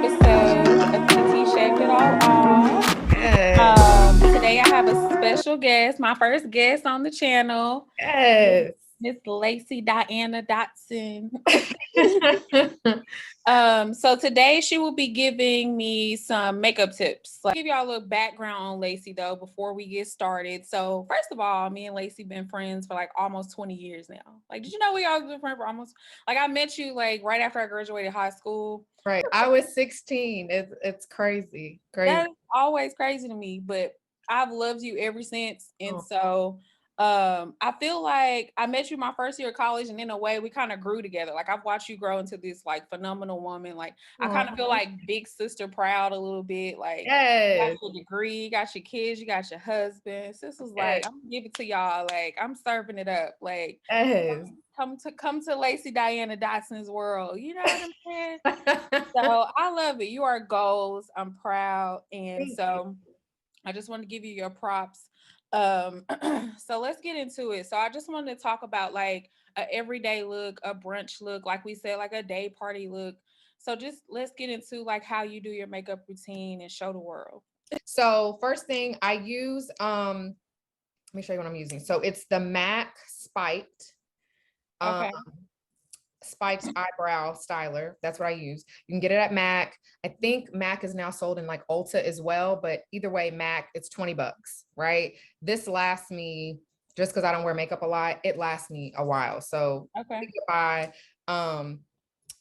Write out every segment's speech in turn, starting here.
episode of TT Shaved It All Off. Yes. Today I have a special guest, my first guest on the channel, Yes. Miss Laycee Diana Dotson. So today she will be giving me some makeup tips. I'll give y'all a little background on Laycee though before we get started. So first of all, me and Laycee been friends for like almost 20 years now. Like, did you know we all been friends for almost, like, I met you like right after I graduated high school. Right. I was 16. It's crazy. Crazy. That's always crazy to me, but I've loved you ever since. And Oh. so I feel like I met you my first year of college, and in a way we kind of grew together. Like, I've watched you grow into this like phenomenal woman. Like, I kind of feel like big sister proud a little bit. Like, you got Yes. your degree, you got your kids, you got your husband. Sis was like, Yes. I'm gonna give it to y'all. Like, I'm serving it up. Like, Yes. come to Laycee Diana Dotson's world. You know what I'm saying? So I love it. You are goals. I'm proud. And Thank you. so I just want to give you your props. So let's get into it. So I just wanted to talk about like a everyday look, a brunch look, like we said, like a day party look. So just let's get into like how you do your makeup routine and show the world. So first thing I use, let me show you what I'm using. So it's the MAC Spiked. Okay. Spiked eyebrow styler. That's what I use. You can get it at MAC. I think MAC is now sold in like Ulta as well, but either way, MAC, it's $20, right? This lasts me, just because I don't wear makeup a lot, it lasts me a while. So Okay. buy.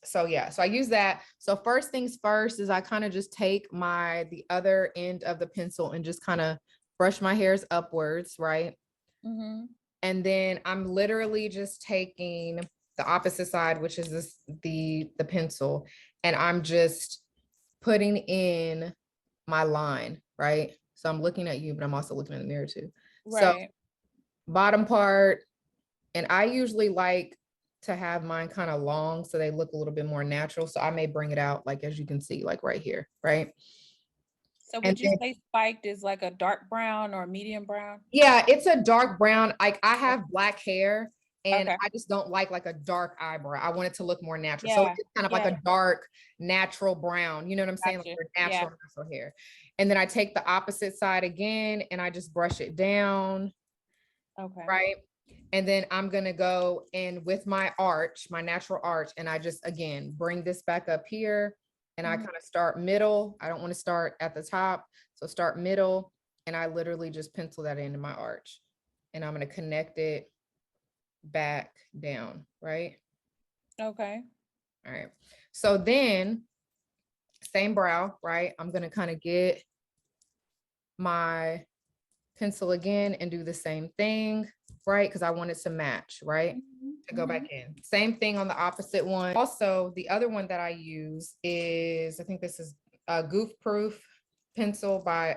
So yeah, so I use that. So first things first is I kind of just take the other end of the pencil and just kind of brush my hairs upwards, right? Mm-hmm. And then I'm literally just taking the opposite side, which is the pencil, and I'm just putting in my line, right? So I'm looking at you, but I'm also looking in the mirror too. So Right. bottom part, and I usually like to have mine kind of long so they look a little bit more natural. So I may bring it out, like, as you can see, like right here, right? So And would you then, say spiked is like a dark brown or a medium brown? yeah, it's a dark brown. Like, I have black hair, and Okay. I just don't like a dark eyebrow. I want it to look more natural. So Yeah. it's kind of like Yeah. a dark, natural brown. You know what I'm saying? Like Gotcha. your Yeah. natural hair. And then I take the opposite side again, and I just brush it down, Okay. right? And then I'm gonna go in with my arch, my natural arch, and I just, again, bring this back up here, and I Mhm. kind of start middle. I don't want to start at the top. So start middle, and I literally just pencil that into my arch. And I'm gonna connect it back down, right? Okay. All right. So then, same brow, right? I'm gonna kind of get my pencil again and do the same thing, right? Because I want it to match, right? To go back in. Same thing on the opposite one. Also, the other one that I use is, I think this is a Goof Proof pencil by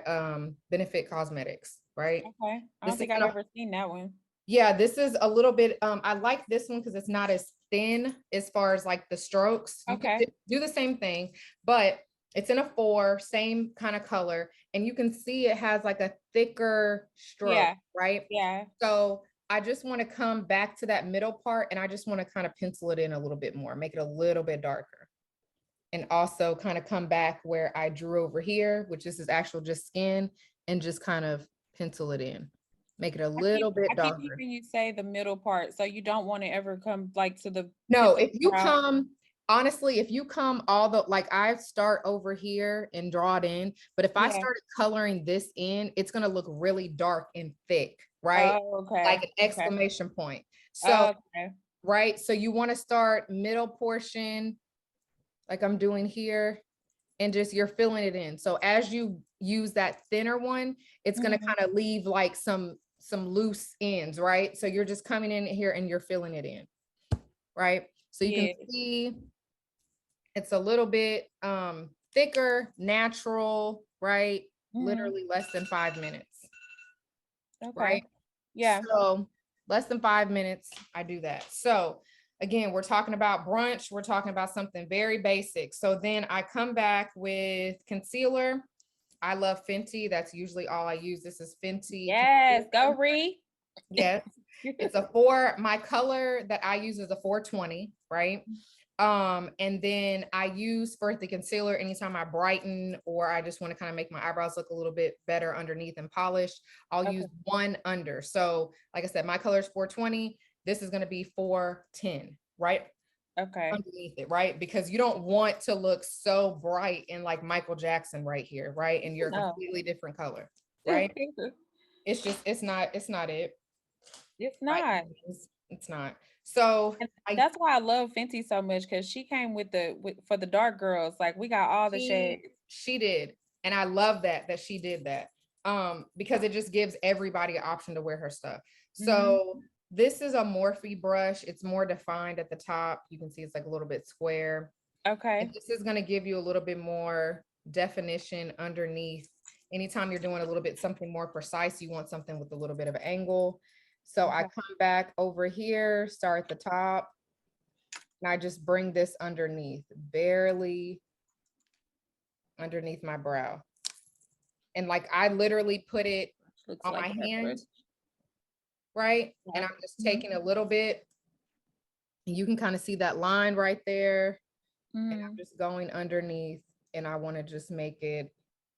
Benefit Cosmetics, right? Okay. I don't This is think I've ever seen that one. yeah, this is a little bit, I like this one because it's not as thin as far as like the strokes. You can Okay. do the same thing, but it's in a 4, same kind of color. And you can see it has like a thicker stroke, Yeah. right? Yeah. So I just want to come back to that middle part, and I just want to kind of pencil it in a little bit more, make it a little bit darker. And also kind of come back where I drew over here, which is actual just skin, and just kind of pencil it in. Make it a little I bit keep darker. hearing you say the middle part, so you don't want to ever come like to the tip No, of if the you brow. come, honestly, if you come all the, like, I start over here and draw it in, but if I Yeah. started coloring this in, it's going to look really dark and thick, right? Oh, okay. Like an Okay. exclamation point. So, Okay. right. So you want to start middle portion, like I'm doing here, and just you're filling it in. So as you use that thinner one, it's going to Mhm. kind of leave like some loose ends, right? So you're just coming in here and you're filling it in, right? So you can Yeah. see it's a little bit thicker, natural, right? Mhm. Literally less than 5 minutes, Okay. right? Yeah. So less than 5 minutes, I do that. So again, we're talking about brunch. We're talking about something very basic. So then I come back with concealer. I love Fenty. That's usually all I use. This is Fenty Yes. Go concealer. Ree. Yes. It's a 4. My color that I use is a 420, right? And then I use for the concealer anytime I brighten or I just want to kind of make my eyebrows look a little bit better underneath and polished, I'll use one under. So like I said, my color is 420. This is going to be 410, right? Okay. Underneath it, right? Because you don't want to look so bright and like Michael Jackson right here, right? And you're a completely different color, right? It's just, it's not it. It's not. It's not. So that's why I love Fenty so much, because she came with for the dark girls. Like we got all the shades. She did. And I love that she did that. Because it just gives everybody an option to wear her stuff. So this is a Morphe brush. It's more defined at the top. You can see it's like a little bit square. Okay. And this is going to give you a little bit more definition underneath. Anytime you're doing a little bit something more precise, you want something with a little bit of an angle. So I come back over here, start at the top, and I just bring this underneath, barely underneath my brow. And like I literally put it on my hand, right? And I'm just taking a little bit, and you can kind of see that line right there. And I'm just going underneath, and I want to just make it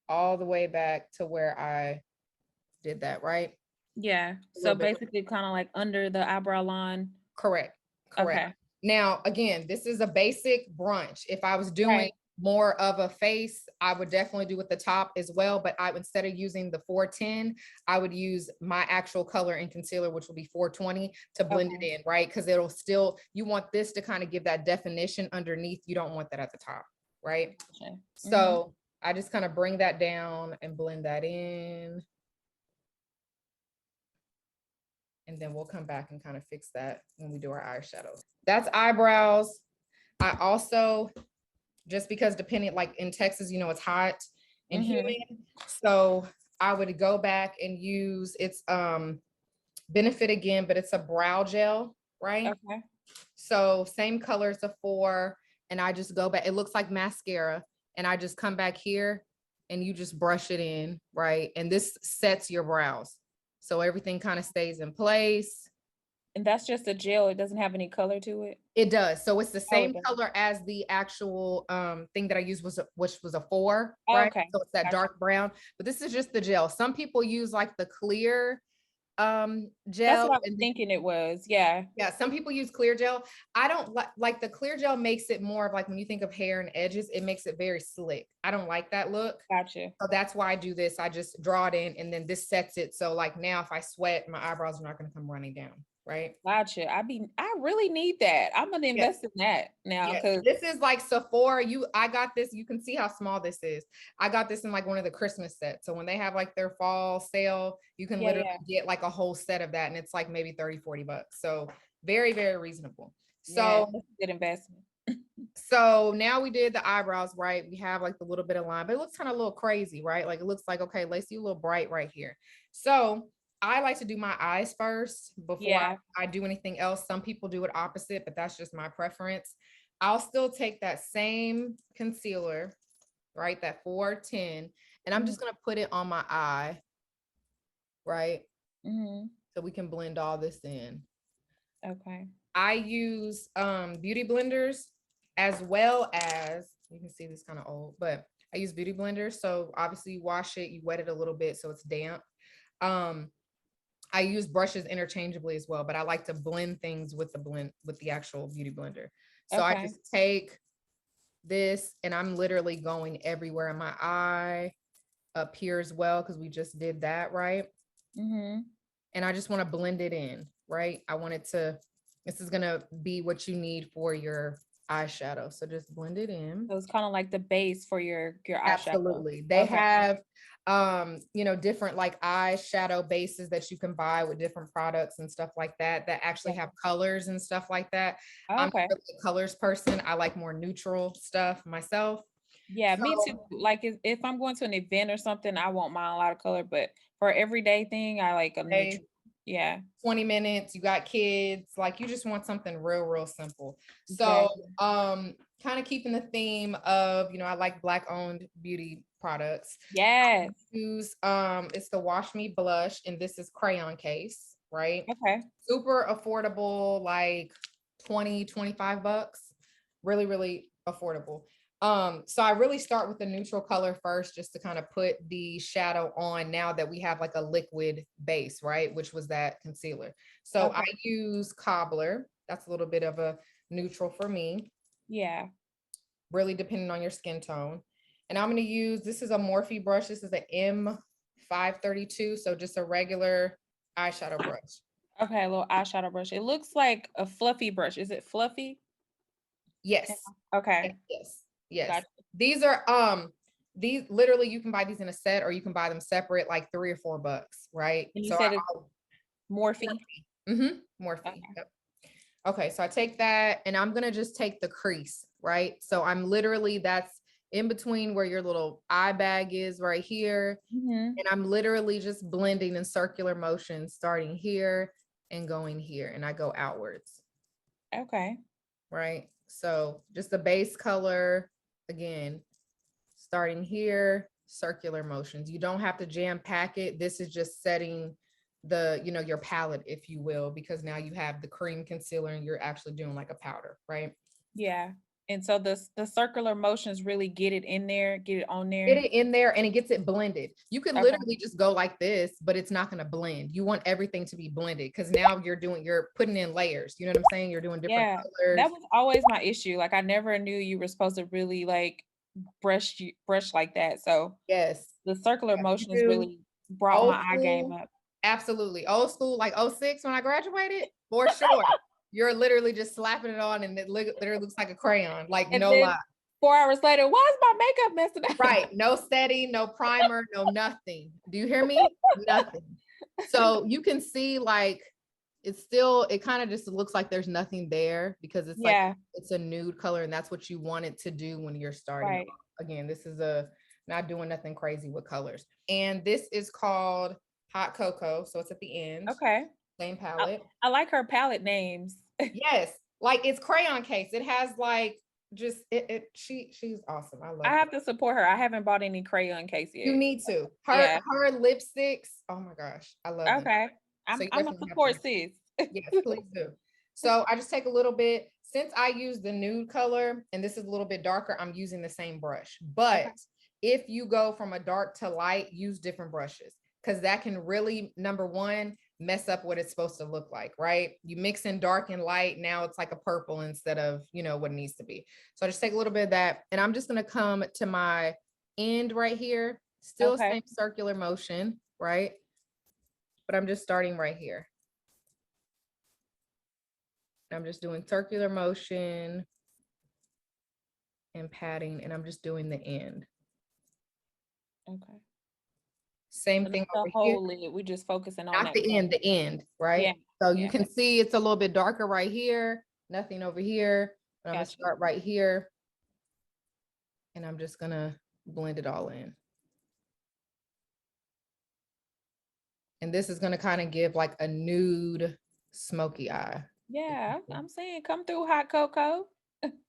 all the way back to where I did that, right? Yeah. So basically kind of like under the eyebrow line. Correct. Okay. Now, again, this is a basic brunch. If I was doing more of a face, I would definitely do at the top as well. But I would, instead of using the 410, I would use my actual color and concealer, which will be 420, to blend it in, right? Because it'll still, you want this to kind of give that definition underneath. You don't want that at the top, right? So I just kind of bring that down and blend that in. And then we'll come back and kind of fix that when we do our eyeshadows. That's eyebrows. I also, just because depending, like in Texas, you know, it's hot and humid. So I would go back and use, it's Benefit again, but it's a brow gel, right? Okay. So same color as a 4. And I just go back, it looks like mascara. And I just come back here and you just brush it in, right? And this sets your brows. So everything kind of stays in place. And that's just a gel. It doesn't have any color to it. It does. So it's the same color as the actual thing that I used, which was a 4, right? Okay. So it's that dark brown, but this is just the gel. Some people use like the clear gel. That's what I was thinking it was. Yeah. Yeah. Some people use clear gel. I don't like the clear gel, makes it more of like, when you think of hair and edges, it makes it very slick. I don't like that look. Gotcha. So that's why I do this. I just draw it in, and then this sets it. So like now if I sweat, my eyebrows are not going to come running down. Right. Gotcha. I really need that. I'm going to invest in that now. Because this is like Sephora. I got this. You can see how small this is. I got this in like one of the Christmas sets. So when they have like their fall sale, you can literally get like a whole set of that. And it's like maybe 30-40 bucks. So very, very reasonable. So that's a good investment. So now we did the eyebrows, right? We have like the little bit of line, but it looks kind of a little crazy, right? Like it looks like, okay, Laycee, a little bright right here. So I like to do my eyes first before I do anything else. Some people do it opposite, but that's just my preference. I'll still take that same concealer, right? That 410, and I'm just going to put it on my eye, right? So we can blend all this in. Okay. I use beauty blenders, as well as, you can see this kind of old, but I use beauty blenders. So obviously you wash it, you wet it a little bit so it's damp. I use brushes interchangeably as well, but I like to blend things with the actual beauty blender. So I just take this and I'm literally going everywhere in my eye, up here as well, because we just did that, right? And I just want to blend it in, right? I want it to, this is going to be what you need for your eyeshadow. So just blend it in. So it's kind of like the base for your eyeshadow. Absolutely. They have you know, different like eyeshadow bases that you can buy with different products and stuff like that actually have colors and stuff like that. I'm not really a colors person. I like more neutral stuff myself. Yeah, me too. Like if I'm going to an event or something, I won't mind a lot of color, but for everyday thing, I like a neutral. Yeah. 20 minutes, you got kids, like you just want something real simple. So kind of keeping the theme of, you know, I like Black owned beauty products. Yes. Use it's the Wash Me blush, and this is Crayon Case, right? Okay. Super affordable, like 20-25 bucks, really, really affordable. So I really start with the neutral color first, just to kind of put the shadow on now that we have like a liquid base, right? Which was that concealer. So I use Cobbler. That's a little bit of a neutral for me. Yeah. Really depending on your skin tone. And I'm going to use, this is a Morphe brush. This is an M532. So just a regular eyeshadow brush. Okay, a little eyeshadow brush. It looks like a fluffy brush. Is it fluffy? Yes. Okay. Yes. Yes. Gotcha. These are these literally you can buy these in a set or you can buy them separate, like $3 or $4, right? And you So said it's Morphe. Morphe. Okay. Yep. Okay, so I take that and I'm gonna just take the crease, right? So I'm literally, that's in between where your little eye bag is right here. And I'm literally just blending in circular motion, starting here and going here, and I go outwards. Okay. Right? So just the base color, again, starting here, circular motions. You don't have to jam pack it. This is just setting the, you know, your palette, if you will, because now you have the cream concealer and you're actually doing like a powder, right? Yeah. And so the circular motions really get it in there, get it on there. Get it in there and it gets it blended. You can Okay. literally just go like this, but it's not going to blend. You want everything to be blended because now you're putting in layers. You know what I'm saying? You're doing different colors. That was always my issue. Like I never knew you were supposed to really like brush like that. So Yes, the circular motions really brought old my eye game up. Absolutely. Old school, like 06 when I graduated, for sure. You're literally just slapping it on and it literally looks like a crayon, like And no then lie. 4 hours later, why is my makeup messing up? Right. No setting, no primer, no nothing. Do you hear me? Nothing. So you can see like it's still, it kind of just looks like there's nothing there because it's like it's a nude color and that's what you want it to do when you're starting off. Again, this is not doing nothing crazy with colors. And this is called Hot Cocoa. So it's at the end. Okay. Same palette. I like her palette names. Yes. Like it's Crayon Case. It has like just she's awesome. I love I have to support her. I haven't bought any Crayon Case yet. You need to. Her lipsticks. Oh my gosh. I love them. Okay. I'm a support sis. Yes, please do. So I just take a little bit. Since I use the nude color and this is a little bit darker, I'm using the same brush. But if you go from a dark to light, use different brushes because that can really, number one, mess up what it's supposed to look like, right? You mix in dark and light. Now it's like a purple instead of, you know, what it needs to be. So I just take a little bit of that and I'm just going to come to my end right here. Still same circular motion, right? But I'm just starting right here. I'm just doing circular motion and patting, and I'm just doing the end. Okay. Same thing over here. Lid. We're just focusing on not the end, right? Yeah. So you can see it's a little bit darker right here. Nothing over here. But I'm gonna start right here, and I'm just gonna blend it all in. And this is gonna kind of give like a nude, smoky eye. Yeah, I'm saying come through, Hot Cocoa.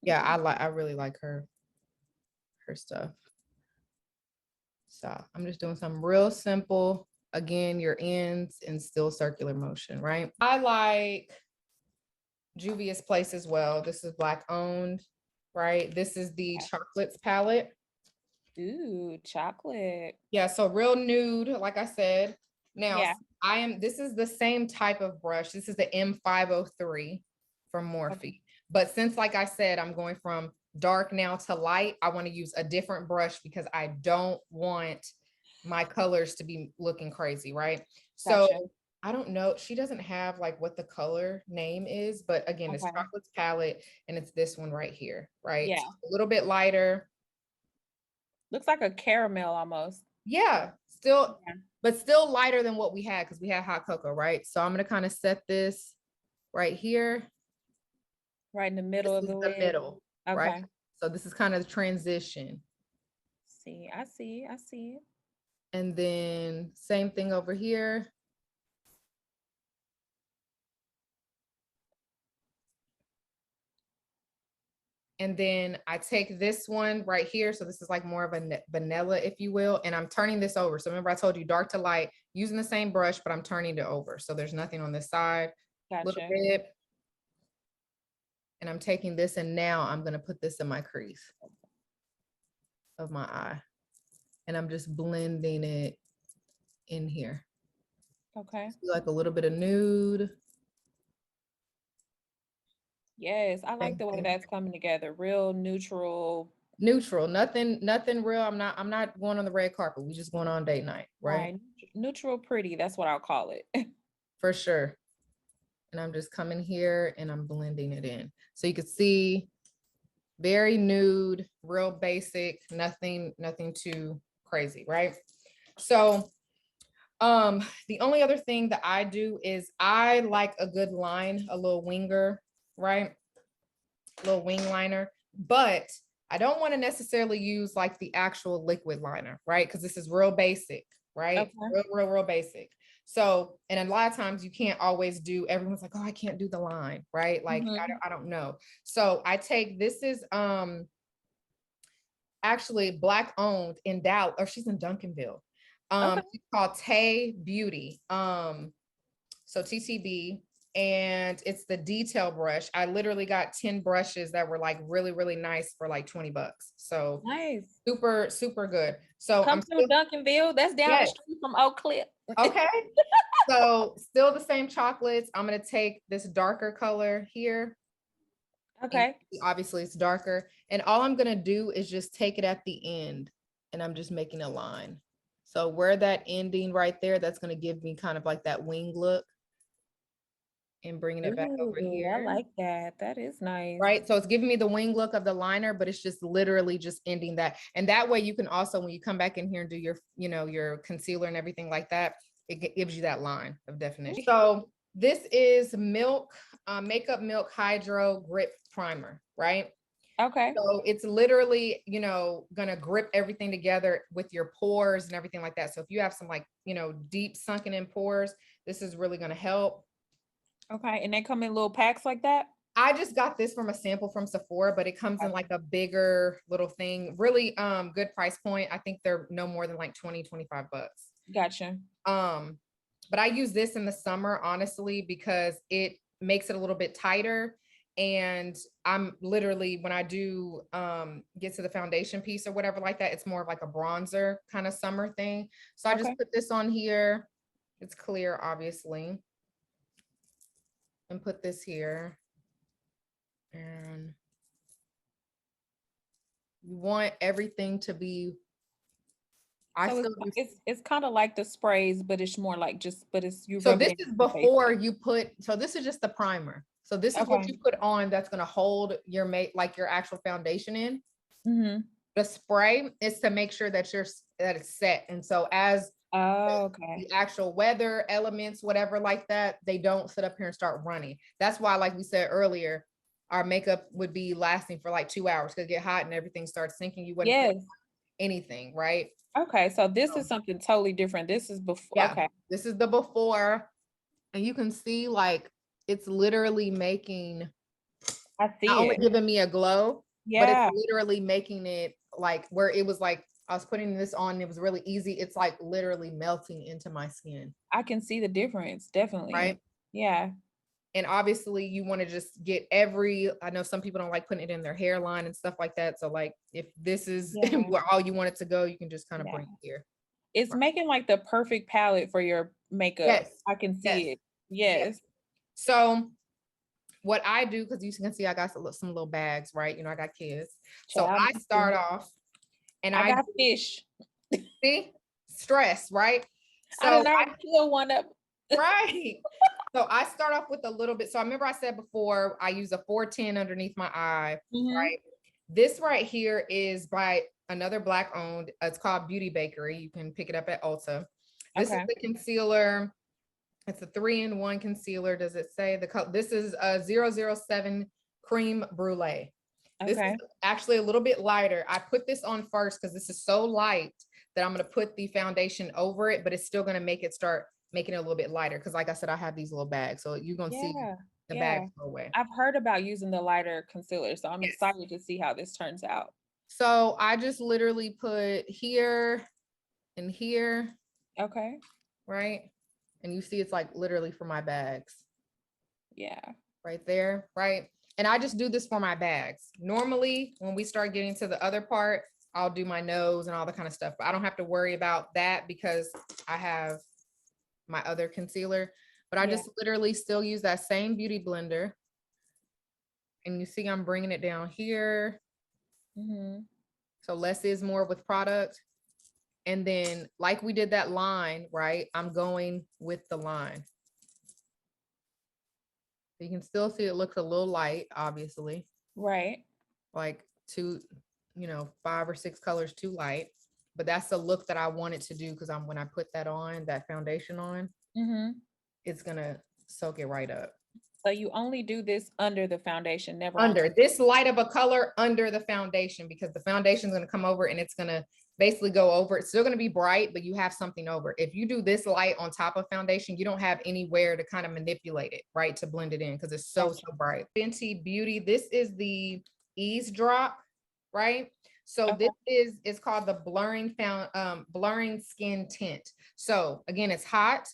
Yeah, I really like her stuff. So I'm just doing something real simple. Again, your ends and still circular motion, right? I like Juvias Place as well. This is Black owned, right? This is the Chocolates palette. Ooh, chocolate. Yeah, so real nude, like I said. Now, this is the same type of brush. This is the M503 from Morphe. But since, like I said, I'm going from dark now to light, I want to use a different brush because I don't want my colors to be looking crazy, right? So I don't know. She doesn't have like what the color name is, but again, it's Chocolates palette and it's this one right here, right? Yeah. So a little bit lighter. Looks like a caramel almost. Yeah, still, but still lighter than what we had because we had Hot Cocoa, right? So I'm going to kind of set this right here. Right in the middle of the middle. Right? So this is kind of the transition. See, I see it. And then same thing over here. And then I take this one right here. So this is like more of a vanilla, if you will. And I'm turning this over. So remember I told you dark to light, using the same brush, but I'm turning it over. So there's nothing on this side. A little bit. And I'm taking this and now I'm going to put this in my crease of my eye. And I'm just blending it in here. Okay. Like a little bit of nude. Yes, I like the way that's coming together. Real neutral. Neutral, nothing real. I'm not going on the red carpet. We just going on date night, right? Neutral pretty. That's what I'll call it. For sure. And I'm just coming here and I'm blending it in. So you can see very nude, real basic, nothing too crazy, right? So the only other thing that I do is I like a good line, a little winger, right? A little wing liner, but I don't want to necessarily use like the actual liquid liner, right? Because this is real basic, right? Okay. Real basic. So, and a lot of times you can't always do, everyone's like, oh, I can't do the line, right? Like, I don't know. So I take, this is actually Black owned in Dallas, or she's in Duncanville. It's called Fenty Beauty. So TTB, and it's the detail brush. I literally got 10 brushes that were like really, really nice for like 20 bucks. So nice. Super, super good. So come to Duncanville. That's down the street from Oak Cliff. Okay. So still the same chocolates. I'm going to take this darker color here. Okay. Obviously it's darker. And all I'm going to do is just take it at the end and I'm just making a line. So where that ending right there, that's going to give me kind of like that wing look. And bringing it back over here. I like that. That is nice. Right. So it's giving me the wing look of the liner, but it's just literally just ending that. And that way you can also, when you come back in here and do your, you know, your concealer and everything like that, it gives you that line of definition. So this is Makeup Milk Hydro Grip Primer, right? Okay. So it's literally, you know, gonna grip everything together with your pores and everything like that. So if you have some like, you know, deep sunken in pores, this is really gonna help. Okay, and they come in little packs like that? I just got this from a sample from Sephora, but it comes in like a bigger little thing. Really good price point. I think they're no more than like 20, 25 bucks. Gotcha. But I use this in the summer, honestly, because it makes it a little bit tighter. And I'm literally, when I do get to the foundation piece or whatever like that, it's more of like a bronzer kind of summer thing. So I just put this on here. It's clear, obviously. And put this here. And you want everything to be, it's kind of like the sprays, but it's more like you. So this is before you put, so this is just the primer. So this is what you put on that's going to hold your like your actual foundation in. The spray is to make sure that it's set. And so as the actual weather elements, whatever like that, they don't sit up here and start running. That's why, like we said earlier, our makeup would be lasting for like 2 hours because it get hot and everything starts sinking. You wouldn't anything, right? Okay, so this is something totally different. This is before. Yeah, okay, this is the before, and you can see like it's literally making. I see not it. only giving me a glow, but it's literally making it like where it was like I was putting this on. It was really easy. It's like literally melting into my skin. I can see the difference, definitely. Right? Yeah. And obviously you want to just get I know some people don't like putting it in their hairline and stuff like that. So like if this is where all you want it to go, you can just kind of bring it here. It's making like the perfect palette for your makeup. Yes. I can see it. Yes. So what I do, because you can see I got some little bags, right? You know, I got kids. So I start off and I got fish. See? Stress, right? So I kill one up. Right. So I start off with a little bit. So I remember I said before, I use a 410 underneath my eye, right? This right here is by another Black owned. It's called Beauty Bakery. You can pick it up at Ulta. This is the concealer. It's a 3-in-1 concealer. Does it say the color? This is a 007 Cream Brulee. This is actually a little bit lighter. I put this on first because this is so light that I'm going to put the foundation over it, but it's still going to make it start making it a little bit lighter. Cause like I said, I have these little bags. So you're going to see the bags go away. I've heard about using the lighter concealer. So I'm excited to see how this turns out. So I just literally put here and here. Okay. Right. And you see, it's like literally for my bags. Yeah. Right there. Right. And I just do this for my bags. Normally, when we start getting to the other part, I'll do my nose and all the kind of stuff, but I don't have to worry about that because I have my other concealer. But I just literally still use that same beauty blender. And you see I'm bringing it down here. So less is more with product. And then like we did that line, right? I'm going with the line. You can still see it looks a little light, obviously. Right. Like 2, 5 or 6 colors too light. But that's the look that I wanted to do because when I put that on, that foundation on, it's gonna soak it right up. So you only do this under the foundation, never under this light of a color under the foundation, because the foundation is going to come over and it's going to basically go over. It's still going to be bright, but you have something over. If you do this light on top of foundation, you don't have anywhere to kind of manipulate it, right? To blend it in because it's so bright. Fenty Beauty. This is the Eavesdrop, right? So this is called the blurring skin tint. So again, it's hot.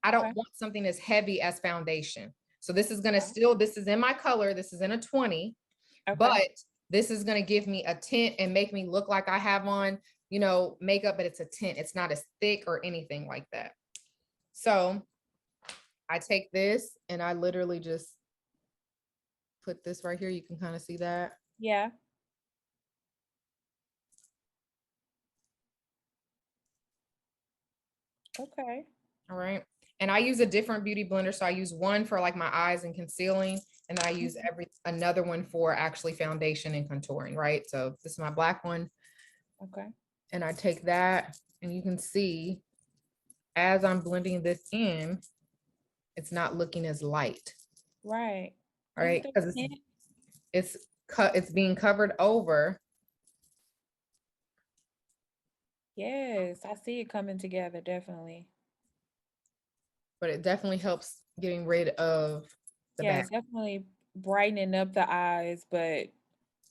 I don't want something as heavy as foundation. So this is going to this is in my color. This is in a 20, but this is going to give me a tint and make me look like I have on, makeup, but it's a tint. It's not as thick or anything like that. So I take this and I literally just put this right here. You can kind of see that. Yeah. Okay. All right. And I use a different beauty blender. So I use one for like my eyes and concealing. And then I use another one for actually foundation and contouring, right? So this is my black one. Okay. And I take that and you can see as I'm blending this in, it's not looking as light. Right. All right. Because it's being covered over. Yes, I see it coming together, definitely. But it definitely helps getting rid of the back. It's definitely brightening up the eyes, but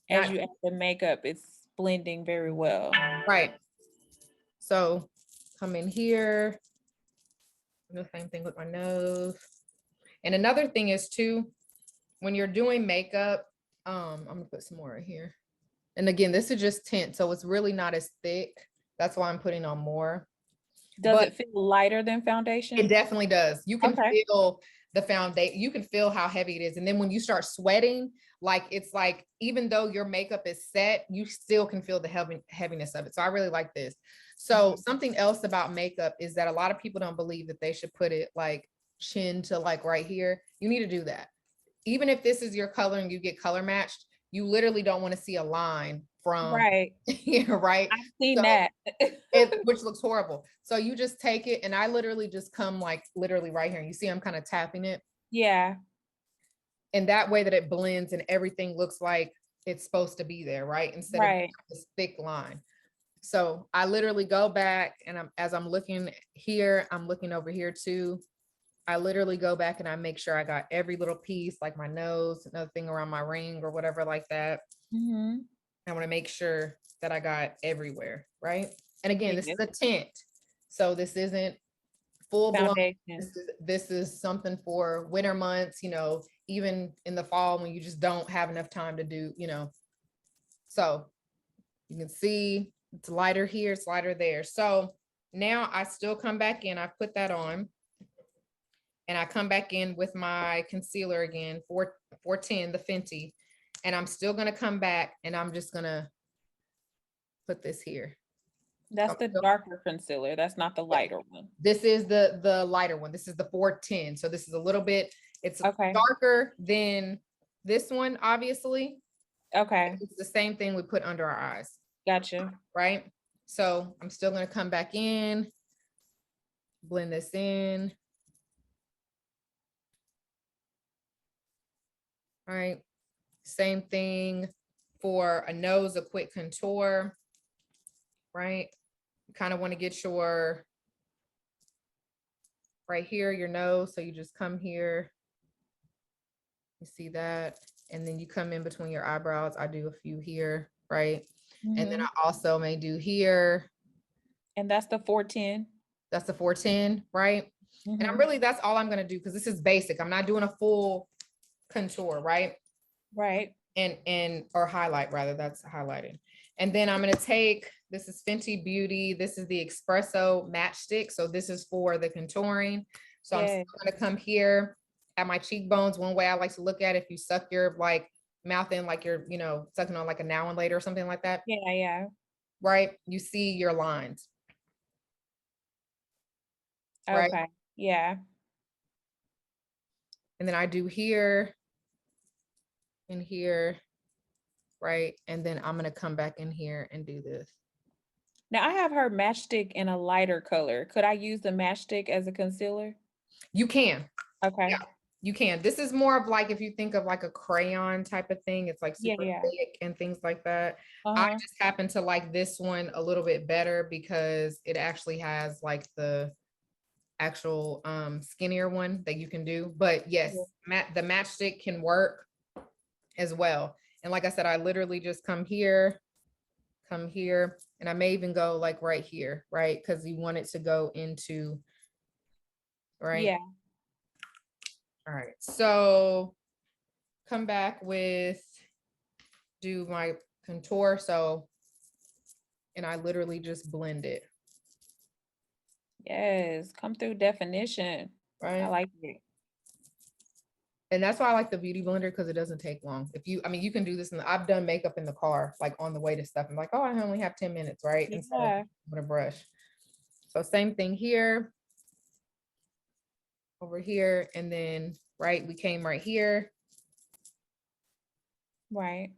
as you add the makeup, it's blending very well. Right. So come in here. The same thing with my nose. And another thing is too, when you're doing makeup, I'm gonna put some more right here. And again, this is just tint, so it's really not as thick. That's why I'm putting on more. Does it feel lighter than foundation? It definitely does. You can feel the foundation. You can feel how heavy it is. And then when you start sweating, like it's like, even though your makeup is set, you still can feel the heaviness of it. So I really like this. So something else about makeup is that a lot of people don't believe that they should put it like chin to like right here. You need to do that. Even if this is your color and you get color matched, you literally don't want to see a line from here, right? I've seen that. Which looks horrible. So you just take it and I literally just come like literally right here. You see I'm kind of tapping it. Yeah. And that way that it blends and everything looks like it's supposed to be there, right? Instead of this thick line. So I literally go back and as I'm looking here, I'm looking over here too. I literally go back and I make sure I got every little piece, like my nose, another thing around my ring or whatever like that. I want to make sure that I got everywhere, right? And again, this is a tint. So this isn't full blown. This is something for winter months, even in the fall when you just don't have enough time to do, So you can see it's lighter here, it's lighter there. So now I still come back in, I put that on. And I come back in with my concealer again, 410, the Fenty. And I'm still going to come back and I'm just going to put this here. That's the darker concealer. That's not the lighter one. This is the lighter one. This is the 410. So this is a little bit, it's darker than this one, obviously. Okay. It's the same thing we put under our eyes. Gotcha. Right? So I'm still going to come back in, blend this in. All right, same thing for a nose, a quick contour, right? You kind of want to get your, right here, your nose. So you just come here, you see that, and then you come in between your eyebrows. I do a few here, right? And then I also may do here. And that's the 410. That's the 410, right? And that's all I'm going to do because this is basic. I'm not doing a full contour, right? Right. or highlight rather, that's highlighting. And then I'm going to take, this is Fenty Beauty. This is the Espresso Matchstick. So this is for the contouring. So I'm Yeah. still going to come here at my cheekbones. One way I like to look at it, if you suck your like mouth in, like you're, you know, sucking on like a now and later or something like that. Yeah. Yeah. Right. You see your lines. Right. Okay. Yeah. And then I do here and here. Right. And then I'm going to come back in here and do this. Now I have her matchstick in a lighter color. Could I use the matchstick as a concealer? You can. Okay. Yeah, you can. This is more of like, if you think of like a crayon type of thing, it's like Yeah. super Yeah. thick and things like that. I Uh-huh. just happen to like this one a little bit better because it actually has like the actual skinnier one that you can do. But yes, the matchstick can work as well. And like I said, I literally just come here, and I may even go like right here, right? Because you want it to go into, right? Yeah. All right, so come back with, do my contour. So, and I literally just blend it. Yes. Come through definition. I Right. like it. And that's why I like the beauty blender, because it doesn't take long. If you, I mean, you can do this, and I've done makeup in the car, like on the way to stuff. I'm like, oh, I only have 10 minutes, right? Instead of Yeah. with a brush. So same thing here, over here, and then, right, we came right here, Right.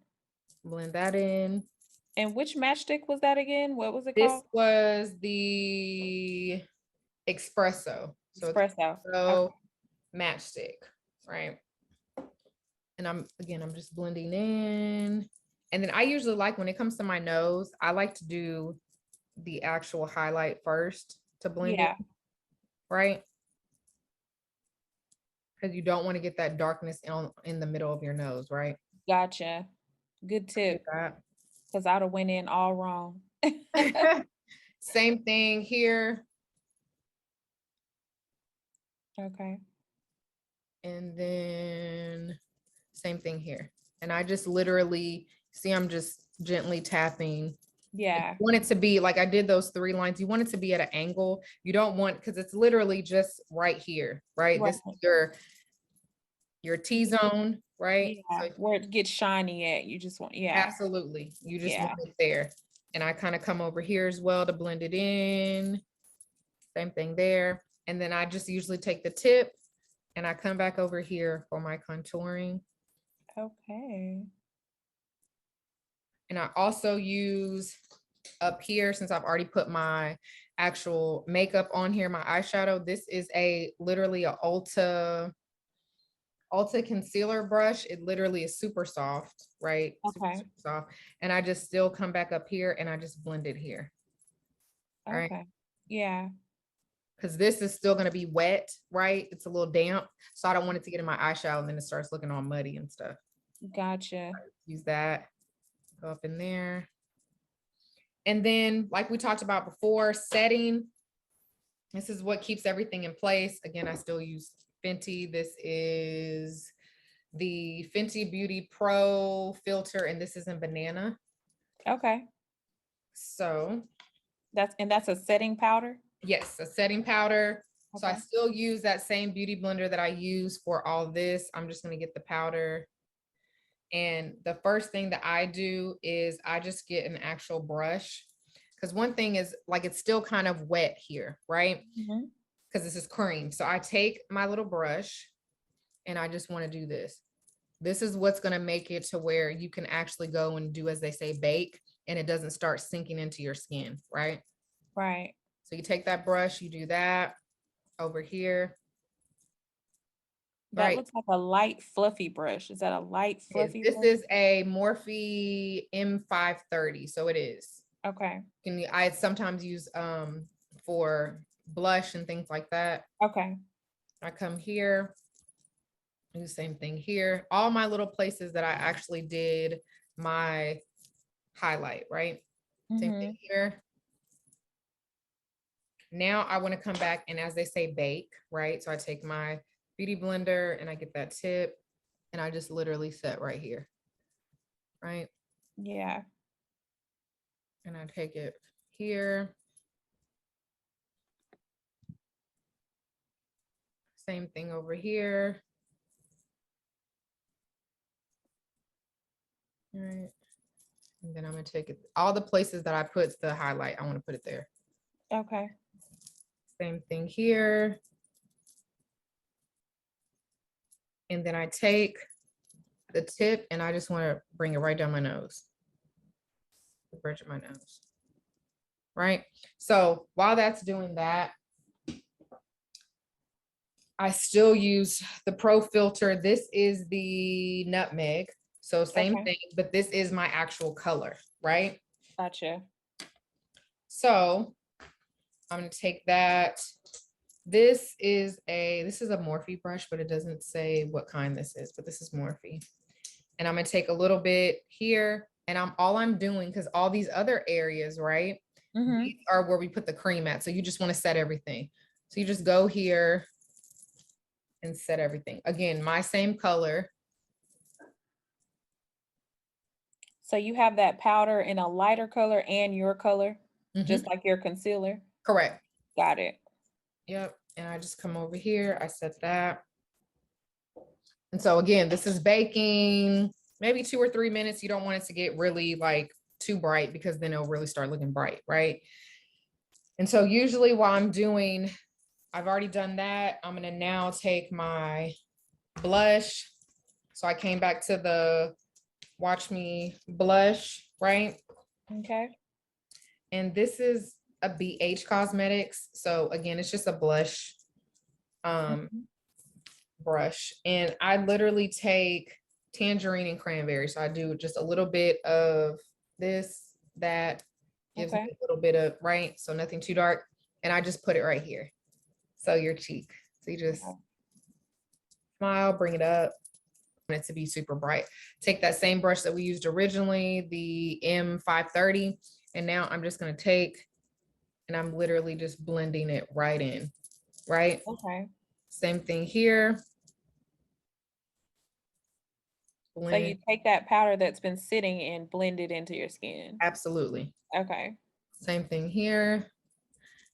blend that in. And which matchstick was that again? What was it This called? was the espresso. So Espresso. espresso matchstick, right? And I'm just blending in. And then I usually like, when it comes to my nose, I like to do the actual highlight first to blend it, Yeah. right? Because you don't want to get that darkness in the middle of your nose, right? Gotcha. Good tip. Because I'd have went in all wrong. Same thing here. Okay. And then same thing here. And I just literally, see, I'm just gently tapping. Yeah. You want it to be like, I did those 3 lines. You want it to be at an angle. You don't want, because it's literally just right here, right? Right. This is your T-zone, right? Yeah. So Where it gets shiny at. You just want, yeah. absolutely. You just Yeah. want it there. And I kind of come over here as well to blend it in. Same thing there. And then I just usually take the tip and I come back over here for my contouring. Okay. And I also use up here, since I've already put my actual makeup on here, my eyeshadow. This is literally a Ulta concealer brush. It literally is super soft, right? Super, Okay. super soft. And I just still come back up here and I just blend it here. Right. Okay. Yeah. Because this is still going to be wet, right? It's a little damp. So I don't want it to get in my eyeshadow and then it starts looking all muddy and stuff. Gotcha. Use that. Go up in there. And then, like we talked about before, setting. This is what keeps everything in place. Again, I still use Fenty. This is the Fenty Beauty Pro filter, and this is in banana. Okay. So that's a setting powder. yes, a setting powder. Okay. So I Okay. still use that same beauty blender that I use for all this. I'm just going to get the powder. And the first thing that I do is I just get an actual brush. Because one thing is, like, it's still kind of wet here, right? Because this is cream. So I take my little brush and I just want to do this. This is what's going to make it to where you can actually go and do, as they say, bake, and it doesn't start sinking into your skin, right? Right. So you take that brush, you do that over here. That Right. looks like a light fluffy brush. Is that a light fluffy This brush? is a Morphe M530. So it is. Okay. I sometimes use for blush and things like that. Okay. I come here, do the same thing here. All my little places that I actually did my highlight, right? Same thing here. Now I want to come back and, as they say, bake, right? So I take my beauty blender and I get that tip and I just literally set right here, right? Yeah. And I take it here. Same thing over here. All right. And then I'm gonna take it, all the places that I put the highlight, I want to put it there. Okay. Same thing here. And then I take the tip and I just want to bring it right down my nose. The bridge of my nose. Right? So while that's doing that, I still use the Pro Filter. This is the nutmeg. So same Okay. thing, but this is my actual color, right? Gotcha. So I'm gonna take that. This is a Morphe brush, but it doesn't say what kind this is, but this is Morphe. And I'm gonna take a little bit here, and all I'm doing, because all these other areas, right? These are where we put the cream at. So you just want to set everything. So you just go here and set everything. Again, my same color. So you have that powder in a lighter color and your color, just like your concealer? Correct. Got it. Yep. And I just come over here, I set that. And so again, this is baking maybe 2 or 3 minutes. You don't want it to get really like too bright, because then it'll really start looking bright, right? And so usually while I'm doing, I've already done that. I'm gonna now take my blush. So I came back to the Watch Me blush, right? Okay. And this is a BH Cosmetics. So again, it's just a blush brush. And I literally take tangerine and cranberry. So I do just a little bit of this, that gives me a little bit of, right? So nothing too dark. And I just put it right here. So your cheek. So you just smile, bring it up. Want it to be super bright. Take that same brush that we used originally, the M530. And now I'm just going to take, and I'm literally just blending it right in, right? Okay. Same thing here. So you take that powder that's been sitting and blend it into your skin. Absolutely. Okay. Same thing here.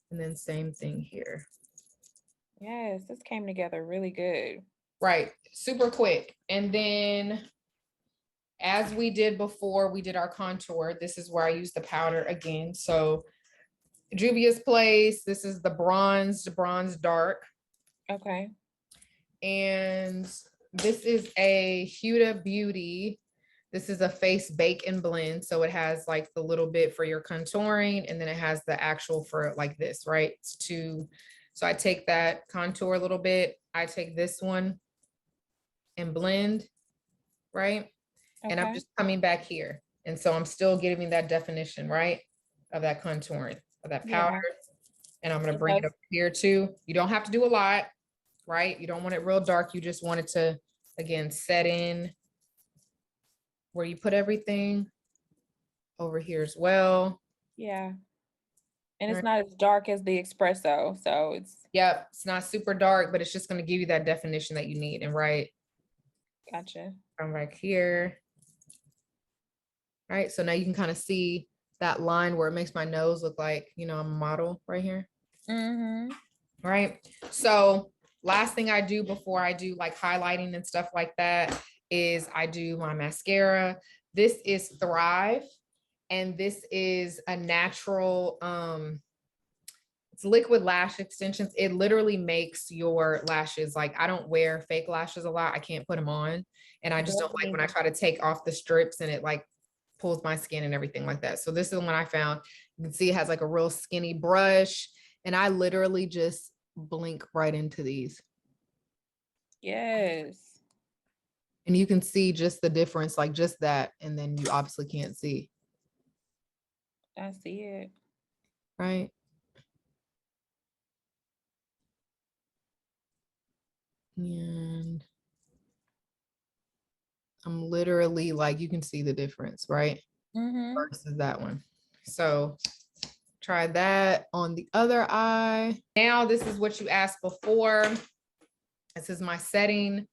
And then same thing here. Yes, this came together really good. Right. Super quick. And then as we did before, we did our contour. This is where I use the powder again. So Juvia's Place. This is the bronze dark. Okay. And this is a Huda Beauty. This is a face bake and blend. So it has like the little bit for your contouring, and then it has the actual for like this, right? So I take that contour a little bit. I take this one and blend, right? And I'm just coming back here. And so I'm still giving that definition, right? Of that contouring, of that powder. And I'm going to bring it up here too. You don't have to do a lot, right? You don't want it real dark. You just want it to, again, set in where you put everything over here as well. Yeah. And it's not as dark as the espresso. So it's. Yep. It's not super dark, but it's just going to give you that definition that you need. And right. Gotcha. Come back here. All right. So now you can kind of see that line where it makes my nose look like, I'm a model right here. Right. So last thing I do before I do like highlighting and stuff like that is I do my mascara. This is Thrive, and this is a natural, it's liquid lash extensions. It literally makes your lashes, like I don't wear fake lashes a lot. I can't put them on. And I just don't like when I try to take off the strips and it like pulls my skin and everything like that. So this is the one I found. You can see it has like a real skinny brush, and I literally just blink right into these. Yes. And you can see just the difference, like just that. And then you obviously can't see. I see it. Right. And I'm literally like, you can see the difference, right? Versus that one. So try that on the other eye. Now this is what you asked before. This is my setting.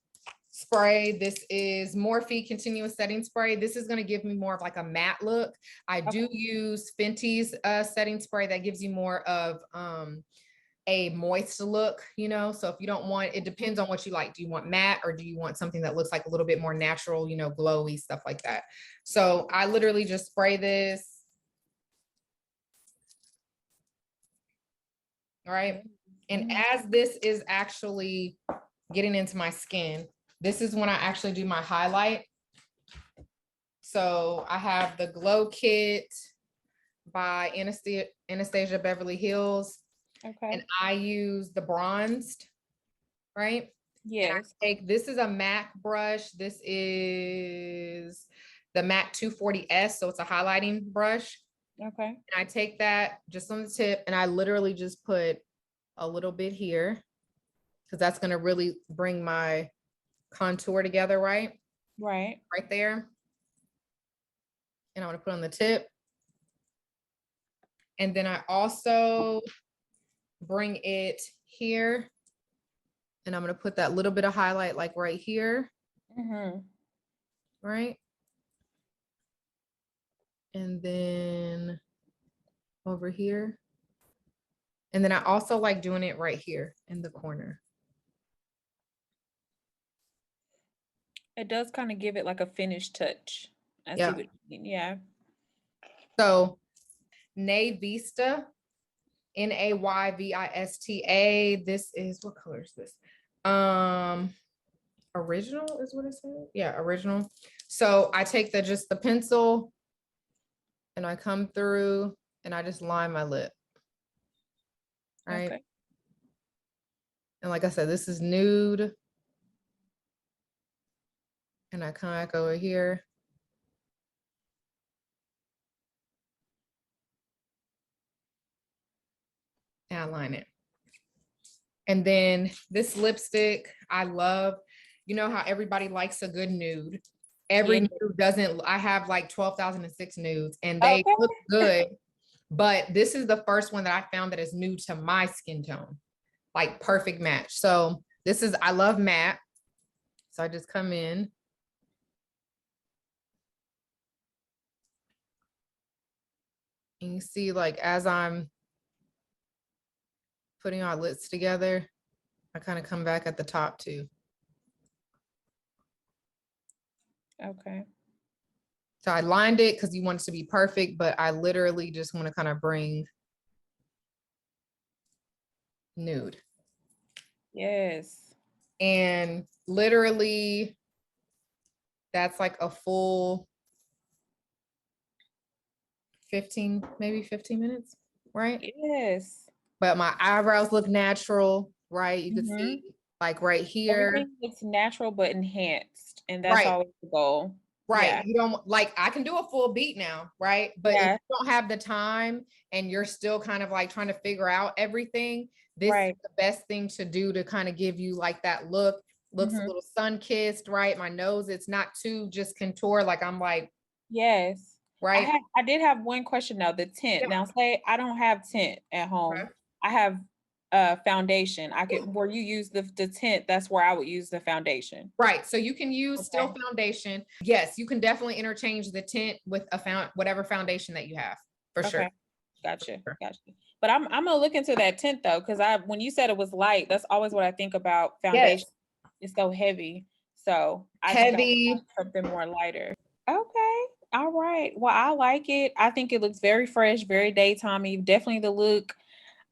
spray. This is Morphe Continuous Setting Spray. This is going to give me more of like a matte look. I do use Fenty's setting spray that gives you more of a moist look, you know. So if you don't want, it depends on what you like. Do you want matte or do you want something that looks like a little bit more natural, you know, glowy, stuff like that. So I literally just spray this. All right. And as this is actually getting into my skin, this is when I actually do my highlight. So I have the Glow Kit by Anastasia Beverly Hills. Okay. And I use the bronzed, right? Yes. This is a MAC brush. This is the MAC 240S. So it's a highlighting brush. Okay. And I take that just on the tip and I literally just put a little bit here because that's going to really bring my contour together, right? Right there. And I'm going to put on the tip. And then I also bring it here. And I'm going to put that little bit of highlight like right here. Right. And then over here. And then I also like doing it right here in the corner. It does kind of give it like a finished touch. I see what you mean. Yeah. So Nayvista, Nayvista. This is, what color is this? Original is what it said. Yeah, original. So I take just the pencil and I come through and I just line my lip. All right. Okay. And like I said, this is nude. And I come back over here. And I line it. And then this lipstick, I love, you know how everybody likes a good nude. Every nude doesn't, I have like 12,006 nudes and they look good. But this is the first one that I found that is nude to my skin tone. Like perfect match. So this is, I love matte. So I just come in. And you see, like, as I'm putting our lips together, I kind of come back at the top too. Okay. So I lined it because you want it to be perfect, but I literally just want to kind of bring nude. Yes. And literally, that's like a full 15, maybe 15 minutes, right? Yes. But my eyebrows look natural, right? You can see like right here. Everything looks natural but enhanced, and that's always the goal. Right. Yeah. You don't like, I can do a full beat now, right? But if you don't have the time and you're still kind of like trying to figure out everything, this is the best thing to do to kind of give you like that look. Looks a little sun-kissed, right? My nose, it's not too just contour. Like I'm like, yes. Right. I did have one question now, the tint. Now say I don't have tint at home. Okay. I have foundation. I could, where you use the tint, that's where I would use the foundation. Right. So you can use still foundation. Yes, you can definitely interchange the tint with whatever foundation that you have, for sure. Gotcha. Gotcha. But I'm gonna look into that tint though, because when you said it was light, that's always what I think about foundation. It's so heavy. So I think something more lighter. Okay. All right. Well, I like it. I think it looks very fresh, very daytimey. Definitely the look.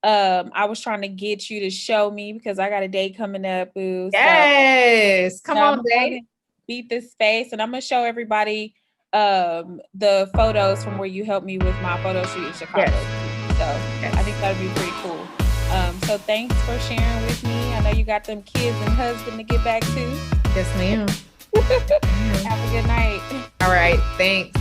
I was trying to get you to show me because I got a date coming up. Boo. Yes. So, come on, babe. Beat this space, and I'm gonna show everybody the photos from where you helped me with my photo shoot in Chicago. So I think that would be pretty cool. So thanks for sharing with me. I know you got them kids and husband to get back to. Yes, ma'am. Have a good night. All right. Thanks.